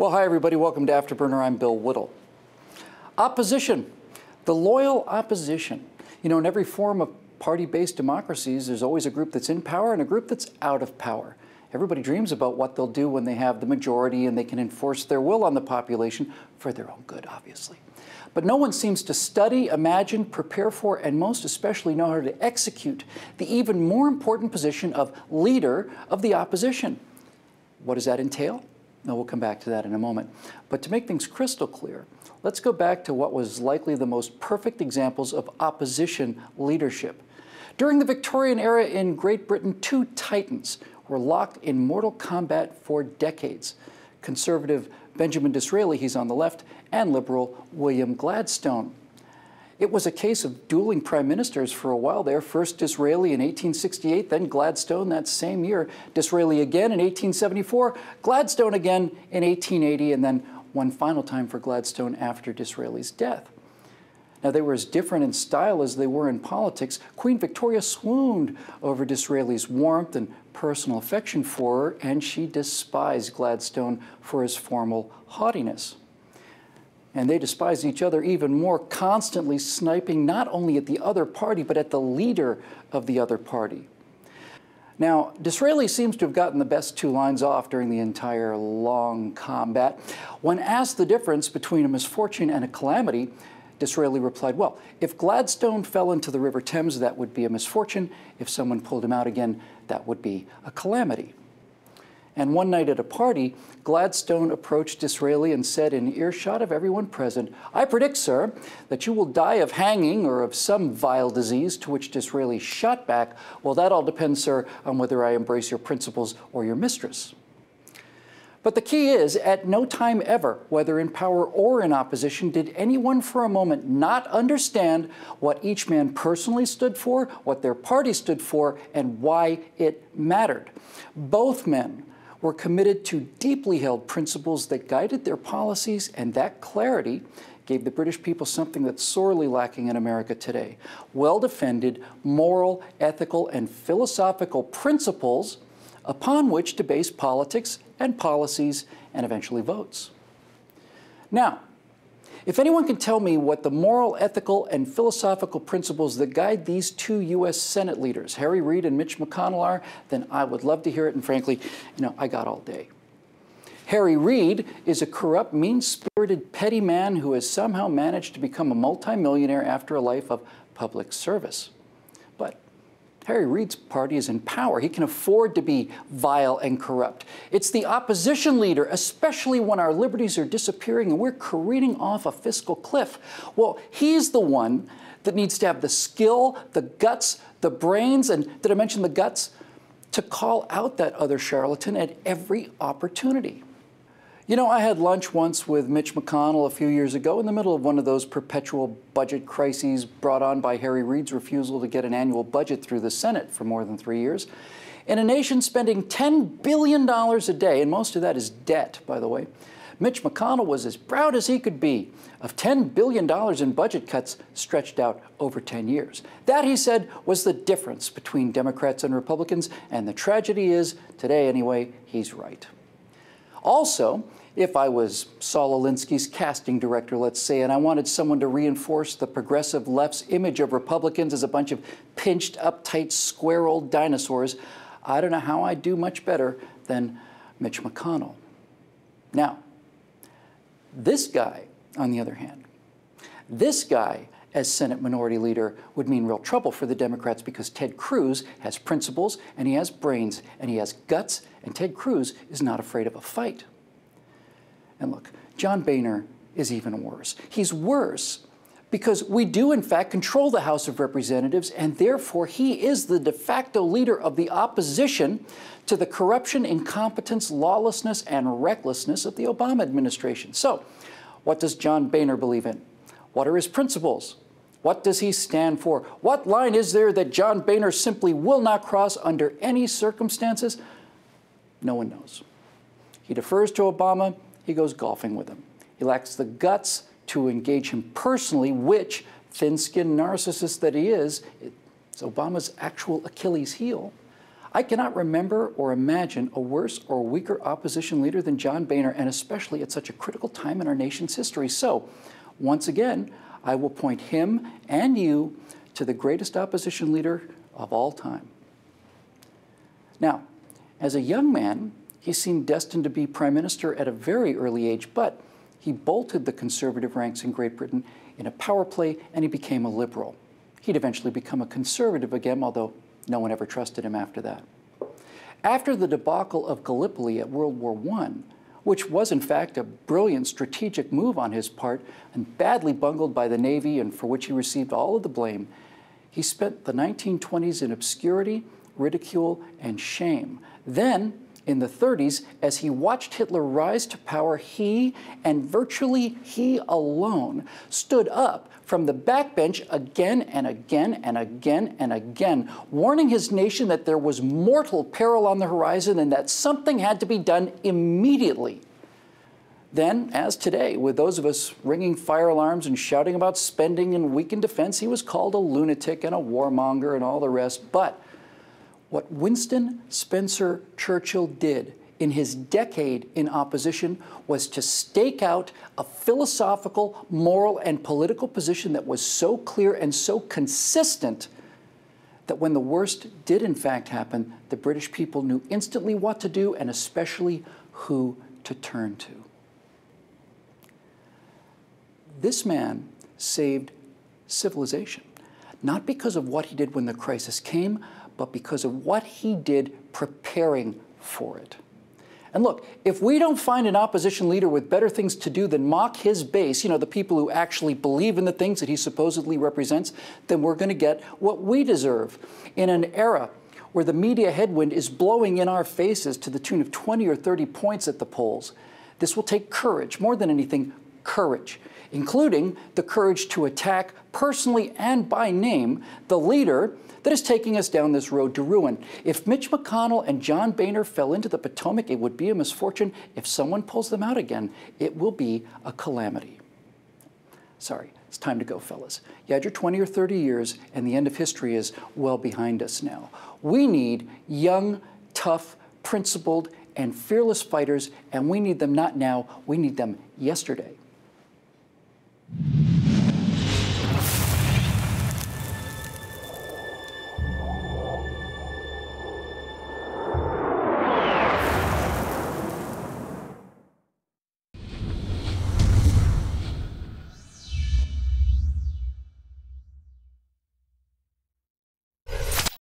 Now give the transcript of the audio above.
Well, hi, everybody. Welcome to Afterburner. I'm Bill Whittle. Opposition, the loyal opposition. You know, in every form of party-based democracies, there's always a group that's in power and a group that's out of power. Everybody dreams about what they'll do when they have the majority and they can enforce their will on the population for their own good, obviously. But no one seems to study, imagine, prepare for, and most especially know how to execute the even more important position of leader of the opposition. What does that entail? No, we'll come back to that in a moment. But to make things crystal clear, let's go back to what was likely the most perfect examples of opposition leadership. During the Victorian era in Great Britain, two titans were locked in mortal combat for decades. Conservative Benjamin Disraeli, he's on the left, and liberal William Gladstone. It was a case of dueling prime ministers for a while there. First Disraeli in 1868, then Gladstone that same year. Disraeli again in 1874, Gladstone again in 1880, and then one final time for Gladstone after Disraeli's death. Now, they were as different in style as they were in politics. Queen Victoria swooned over Disraeli's warmth and personal affection for her, and she despised Gladstone for his formal haughtiness. And they despised each other even more, constantly sniping not only at the other party, but at the leader of the other party. Now, Disraeli seems to have gotten the best two lines off during the entire long combat. When asked the difference between a misfortune and a calamity, Disraeli replied, well, if Gladstone fell into the River Thames, that would be a misfortune. If someone pulled him out again, that would be a calamity. And one night at a party, Gladstone approached Disraeli and said in earshot of everyone present, I predict, sir, that you will die of hanging or of some vile disease, to which Disraeli shot back, well, that all depends, sir, on whether I embrace your principles or your mistress. But the key is, at no time ever, whether in power or in opposition, did anyone for a moment not understand what each man personally stood for, what their party stood for, and why it mattered. Both men were committed to deeply held principles that guided their policies, and that clarity gave the British people something that's sorely lacking in America today: well-defended moral, ethical, and philosophical principles upon which to base politics and policies and eventually votes. Now, if anyone can tell me what the moral, ethical, and philosophical principles that guide these two U.S. Senate leaders, Harry Reid and Mitch McConnell, are, then I would love to hear it, and frankly, I got all day. Harry Reid is a corrupt, mean-spirited, petty man who has somehow managed to become a multimillionaire after a life of public service. But Harry Reid's party is in power. He can afford to be vile and corrupt. It's the opposition leader, especially when our liberties are disappearing and we're careening off a fiscal cliff. Well, he's the one that needs to have the skill, the guts, the brains, and did I mention the guts, to call out that other charlatan at every opportunity. You know, I had lunch once with Mitch McConnell a few years ago in the middle of one of those perpetual budget crises brought on by Harry Reid's refusal to get an annual budget through the Senate for more than 3 years. In a nation spending $10 billion a day, and most of that is debt, by the way, Mitch McConnell was as proud as he could be of $10 billion in budget cuts stretched out over 10 years. That, he said, was the difference between Democrats and Republicans, and the tragedy is, today anyway, he's right. Also, if I was Saul Alinsky's casting director, let's say, and I wanted someone to reinforce the progressive left's image of Republicans as a bunch of pinched, uptight, square old dinosaurs, I don't know how I'd do much better than Mitch McConnell. Now, this guy, on the other hand, this guy as Senate Minority Leader would mean real trouble for the Democrats, because Ted Cruz has principles, and he has brains, and he has guts, and Ted Cruz is not afraid of a fight. And look, John Boehner is even worse. He's worse because we do, in fact, control the House of Representatives, and therefore he is the de facto leader of the opposition to the corruption, incompetence, lawlessness, and recklessness of the Obama administration. So, what does John Boehner believe in? What are his principles? What does he stand for? What line is there that John Boehner simply will not cross under any circumstances? No one knows. He defers to Obama. He goes golfing with him. He lacks the guts to engage him personally, which, thin-skinned narcissist that he is, it's Obama's actual Achilles heel. I cannot remember or imagine a worse or weaker opposition leader than John Boehner, and especially at such a critical time in our nation's history. So, once again, I will point him and you to the greatest opposition leader of all time. Now, as a young man, he seemed destined to be Prime Minister at a very early age, but he bolted the conservative ranks in Great Britain in a power play, and he became a liberal. He'd eventually become a conservative again, although no one ever trusted him after that. After the debacle of Gallipoli at World War I, which was in fact a brilliant strategic move on his part and badly bungled by the Navy and for which he received all of the blame, he spent the 1920s in obscurity, ridicule, and shame. Then, in the 30s, as he watched Hitler rise to power, he, and virtually he alone, stood up from the backbench again and again and again and again, warning his nation that there was mortal peril on the horizon and that something had to be done immediately. Then, as today, with those of us ringing fire alarms and shouting about spending and weakened defense, he was called a lunatic and a warmonger and all the rest. But what Winston Spencer Churchill did in his decade in opposition was to stake out a philosophical, moral, and political position that was so clear and so consistent that when the worst did in fact happen, the British people knew instantly what to do and especially who to turn to. This man saved civilization, not because of what he did when the crisis came, but because of what he did preparing for it. And look, if we don't find an opposition leader with better things to do than mock his base, you know, the people who actually believe in the things that he supposedly represents, then we're going to get what we deserve in an era where the media headwind is blowing in our faces to the tune of 20 or 30 points at the polls. This will take courage, more than anything, courage, including the courage to attack personally and by name the leader that is taking us down this road to ruin. If Mitch McConnell and John Boehner fell into the Potomac, it would be a misfortune. If someone pulls them out again, it will be a calamity. Sorry, it's time to go, fellas. You had your 20 or 30 years, and the end of history is well behind us now. We need young, tough, principled, and fearless fighters, and we need them not now, we need them yesterday.